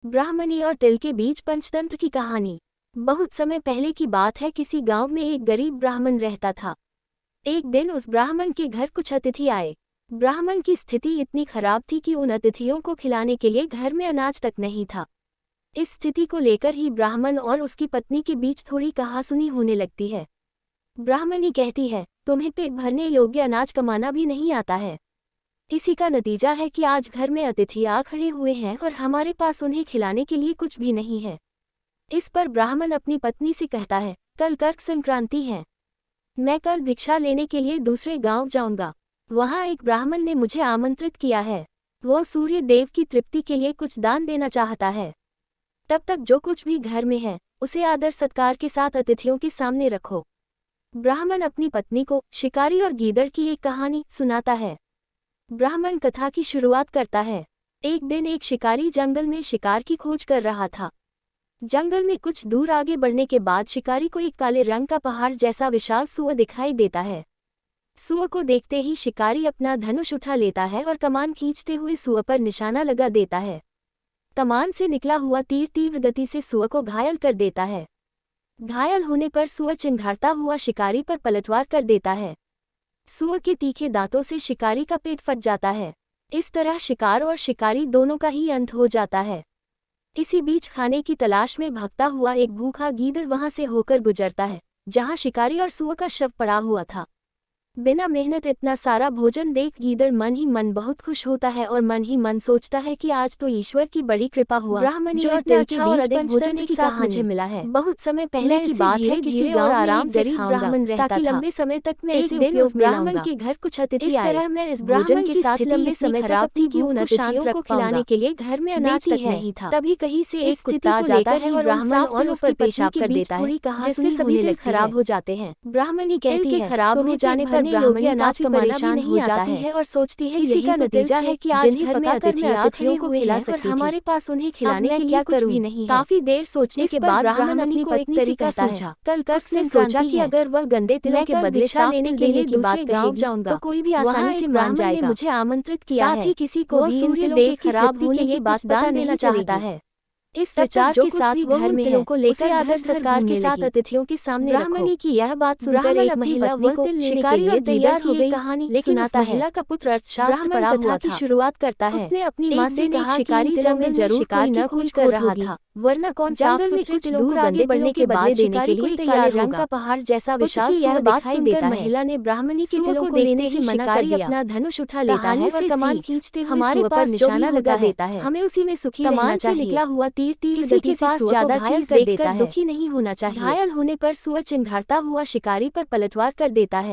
ब्राह्मणी और तिल के बीच पंचतंत्र की कहानी। बहुत समय पहले की बात है। किसी गांव में एक गरीब ब्राह्मण रहता था। एक दिन उस ब्राह्मण के घर कुछ अतिथि आए। ब्राह्मण की स्थिति इतनी खराब थी कि उन अतिथियों को खिलाने के लिए घर में अनाज तक नहीं था। इस स्थिति को लेकर ही ब्राह्मण और उसकी पत्नी के बीच थोड़ी कहासुनी होने लगती है। ब्राह्मणी कहती है, तुम्हें पेट भरने योग्य अनाज कमाना भी नहीं आता है। इसी का नतीजा है कि आज घर में अतिथि आ खड़े हुए हैं और हमारे पास उन्हें खिलाने के लिए कुछ भी नहीं है। इस पर ब्राह्मण अपनी पत्नी से कहता है, कल कर्क संक्रांति है। मैं कल भिक्षा लेने के लिए दूसरे गांव जाऊंगा। वहां एक ब्राह्मण ने मुझे आमंत्रित किया है। वो सूर्य देव की तृप्ति के लिए कुछ दान देना चाहता है। तब तक जो कुछ भी घर में है उसे आदर सत्कार के साथ अतिथियों के सामने रखो। ब्राह्मण अपनी पत्नी को शिकारी और गीदड़ की एक कहानी सुनाता है। ब्राह्मण कथा की शुरुआत करता है। एक दिन एक शिकारी जंगल में शिकार की खोज कर रहा था। जंगल में कुछ दूर आगे बढ़ने के बाद शिकारी को एक काले रंग का पहाड़ जैसा विशाल सूअर दिखाई देता है। सूअर को देखते ही शिकारी अपना धनुष उठा लेता है और कमान खींचते हुए सूअर पर निशाना लगा देता है। कमान से निकला हुआ तीर तीव्र गति से सूअर को घायल कर देता है। घायल होने पर सूअर चिंघाड़ता हुआ शिकारी पर पलटवार कर देता है। सूअर के तीखे दांतों से शिकारी का पेट फट जाता है। इस तरह शिकार और शिकारी दोनों का ही अंत हो जाता है। इसी बीच खाने की तलाश में भागता हुआ एक भूखा गीदड़ वहां से होकर गुजरता है, जहां शिकारी और सूअर का शव पड़ा हुआ था। बिना मेहनत इतना सारा भोजन देख गीदड़ मन ही मन बहुत खुश होता है और मन ही मन सोचता है कि आज तो ईश्वर की बड़ी कृपा हुआ। ब्राह्मणी और तिल के बीच भोजन के साथ मुझे मिला है। बहुत समय पहले की बात है। किसी और आराम से ब्राह्मण रहता था। लंबे समय तक मैं एक दिन उस ब्राह्मण के घर कुछ अतिथि आए। इस तरह मैं इस ब्राह्मण के साथ लंबे समय खराब थी कि उन अतिथियों को खिलाने के लिए घर में अनाज तक नहीं था। तभी कहीं से एक कुत्ता आ जाता है और ब्राह्मण और उसकी पेशाब कर देता है, जिससे सभी दिन खराब हो जाते हैं। ब्राह्मणी कहती है, खराब हो जाने पर ब्राह्मणी अनाज कमाना भी नहीं आता है और सोचती है इसी का नतीजा है कि आज घर में अतिथियों को खिला सकती थी, हमारे पास उन्हें खिलाने के लिए कुछ भी नहीं है। काफी देर सोचने के बाद ब्राह्मण अपनी पत्नी से कहता है, कल कर्क ने सोचा कि अगर वह गंदे तिलों के बदले साफ लेने के लिए दूसरे गांव जाऊंगा तो कोई भी आसानी से मान जाएगा। मुझे आमंत्रित किया है, साथ ही किसी को भी सूर्य देव खराब होने की बात दान देना चाहता है। इस विचार के साथ घर में तिलों को लेकर आदर सत्कार के साथ अतिथियों के सामने ब्राह्मणी की यह बात सुनकर एक महिला को शिकारी और तैयार हो गई कहानी, लेकिन उस महिला का पुत्र अर्थशास्त्र पढ़ा हुआ था। शुरुआत करता है, उसने अपनी माँ से कहा शिकारी जंगल में जरूर शिकार न खोज कर रहा था, वरना कौन जंगल में कुछ दूर आगे बढ़ने के बाद देने के लिए तैयार रंग का पहाड़ जैसा विशाल यह बात सुनकर महिला ने ब्राह्मणी के तिलों को लेने से मना कर दिया। अपना धनुष उठा लेता है और कमान खींचते हुए हमारे पास निशाना लगा देता है। हमें उसी में सुखी रहना चाहिए। निकला हुआ तीर तीव्र गति से ज्यादा चीज देखकर दुखी नहीं होना चाहिए। घायल होने पर सूअर चिंघाड़ता हुआ शिकारी पर पलटवार कर देता है।